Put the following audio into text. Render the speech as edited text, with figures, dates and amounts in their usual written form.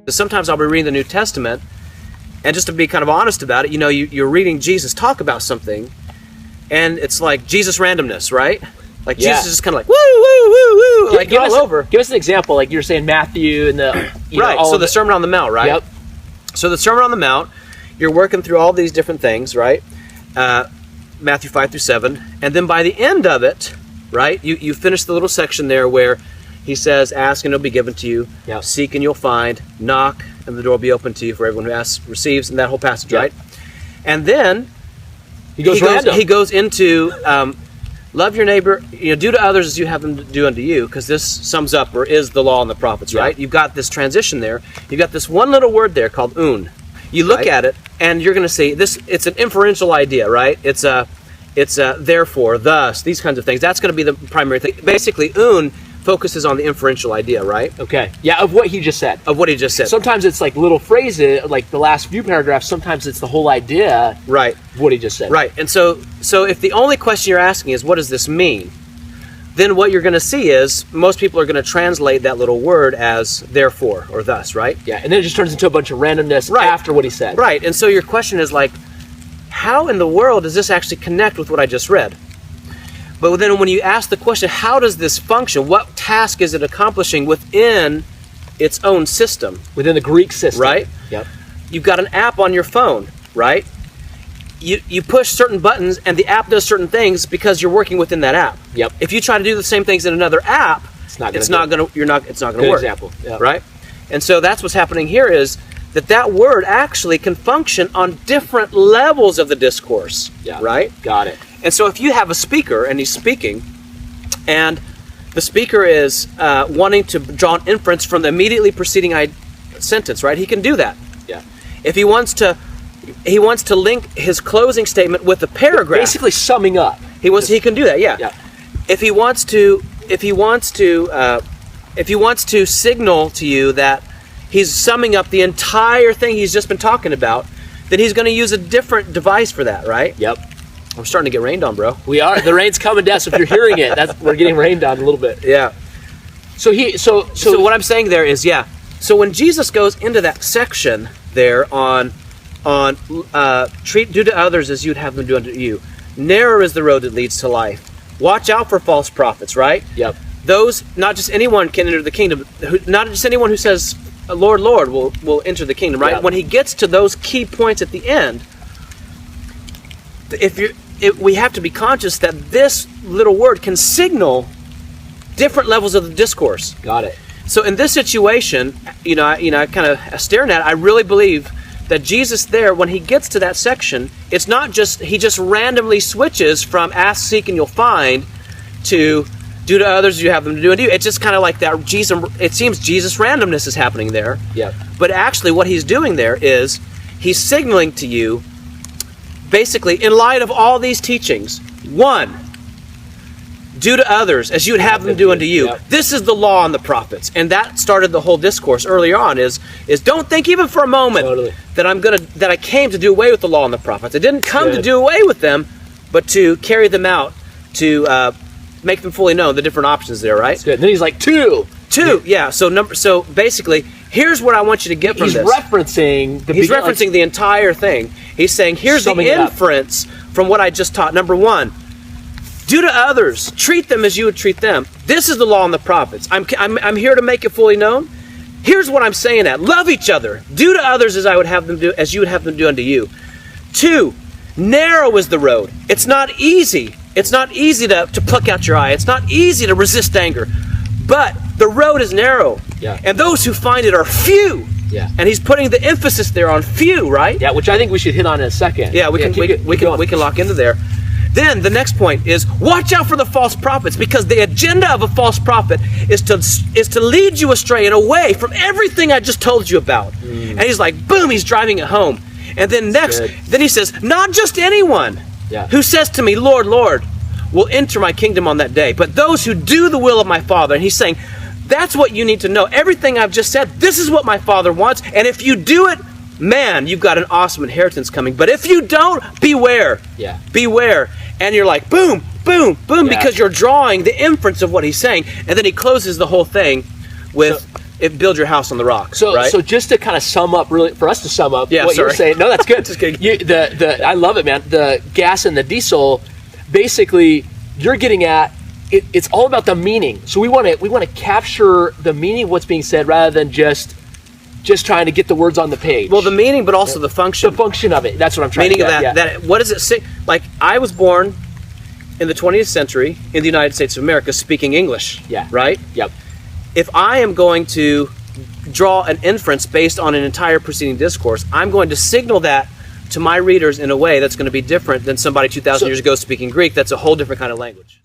Sometimes I'll be reading the New Testament, and just to be kind of honest about it, you're reading Jesus talk about something, and it's like Jesus randomness, right? Like Jesus is kind of like woo woo woo woo, like all over. Give us an example, like you're saying Matthew and the right. So the Sermon on the Mount, right? Yep. So the Sermon on the Mount, you're working through all these different things, right? Matthew 5-7, and then by the end of it, right? You finish the little section there where he says, "Ask and it'll be given to you. Yep. Seek and you'll find. Knock and the door will be open to you. For everyone who asks receives." And that whole passage, yep. right? And then he goes into love your neighbor, do to others as you have them do unto you, because this sums up or is the law and the prophets, right? You've got this transition there. You've got this one little word there called un. You look at it, and you're going to see this. It's an inferential idea, right? It's therefore, thus, these kinds of things. That's going to be the primary thing. Basically, un focuses on the inferential idea, right? Okay. Yeah, of what he just said. Sometimes it's like little phrases, like the last few paragraphs. Sometimes it's the whole idea. Right. Of what he just said. Right. And so if the only question you're asking is, what does this mean? Then what you're going to see is most people are going to translate that little word as therefore or thus, right? Yeah. And then it just turns into a bunch of randomness after what he said. Right. And so your question is like, how in the world does this actually connect with what I just read? But then when you ask the question, how does this function? What task is it accomplishing within its own system? Within the Greek system. Right? Yep. You've got an app on your phone, right? You push certain buttons and the app does certain things because you're working within that app. Yep. If you try to do the same things in another app, it's not going to work. Example. Yep. Right? And so that's what's happening here is that word actually can function on different levels of the discourse. Yeah. Right? Got it. And so if you have a speaker and he's speaking, and the speaker is wanting to draw an inference from the immediately preceding sentence, right? He can do that. Yeah. If he wants to link his closing statement with a paragraph, basically summing up. He can do that. Yeah. Yeah. If he wants to signal to you that he's summing up the entire thing he's just been talking about, then he's going to use a different device for that, right? Yep. We're starting to get rained on, bro. We are. The rain's coming down. So if you're hearing it, we're getting rained on a little bit. Yeah. So what I'm saying there is, yeah. So when Jesus goes into that section there on do to others as you'd have them do unto you, narrow is the road that leads to life. Watch out for false prophets, right? Yep. Those, not just anyone can enter the kingdom. Not just anyone who says, Lord, Lord, will enter the kingdom, right? Yep. When he gets to those key points at the end, we have to be conscious that this little word can signal different levels of the discourse. Got it. So in this situation, I kind of staring at it, I really believe that Jesus there, when he gets to that section, it's not just, he just randomly switches from ask, seek, and you'll find to do to others as you have them to do unto you. It's just kind of like that. It seems Jesus randomness is happening there. Yeah. But actually what he's doing there is he's signaling to you, basically, in light of all these teachings, one, do to others as you would have them do unto you. Yep. This is the law and the prophets. And that started the whole discourse earlier on is don't think even for a moment that I came to do away with the law and the prophets. I didn't come to do away with them, but to carry them out, to make them fully known, the different options there, right? That's good. And then he's like, two. Yeah. So basically, here's what I want you to get from this. He's referencing the entire thing. He's saying, here's the inference from what I just taught. Number one, do to others, treat them as you would treat them. This is the law and the prophets. I'm here to make it fully known. Here's what I'm saying at. Love each other. Do to others as I would have them do, as you would have them do unto you. Two, narrow is the road. It's not easy. It's not easy to pluck out your eye. It's not easy to resist anger. But the road is narrow. Yeah. And those who find it are few. Yeah. And he's putting the emphasis there on few, right? Yeah, which I think we should hit on in a second. Yeah, we can lock into there. Then the next point is watch out for the false prophets, because the agenda of a false prophet is to lead you astray and away from everything I just told you about. And he's like, boom, he's driving it home. And then then he says, not just anyone who says to me, Lord, Lord, will enter my kingdom on that day, but those who do the will of my Father. And he's saying, that's what you need to know. Everything I've just said, this is what my Father wants. And if you do it, man, you've got an awesome inheritance coming. But if you don't, beware. Yeah. Beware. And you're like, boom, boom, boom, because you're drawing the inference of what he's saying. And then he closes the whole thing with, it build your house on the rock. So, right? so just to kind of sum up, really, for us to sum up Yeah, what you're sorry. saying. No, that's good. Just kidding. I love it, man. The gas and the diesel, basically, you're getting at it's all about the meaning. So we want to capture the meaning of what's being said rather than just trying to get the words on the page. Well, the meaning, but also the function. The function of it. That's what I'm trying Meaning to get of that. That what does it say? Like, I was born in the 20th century in the United States of America, speaking English. Yeah. Right. Yep. If I am going to draw an inference based on an entire preceding discourse, I'm going to signal that to my readers in a way that's going to be different than somebody 2,000 years ago speaking Greek. That's a whole different kind of language.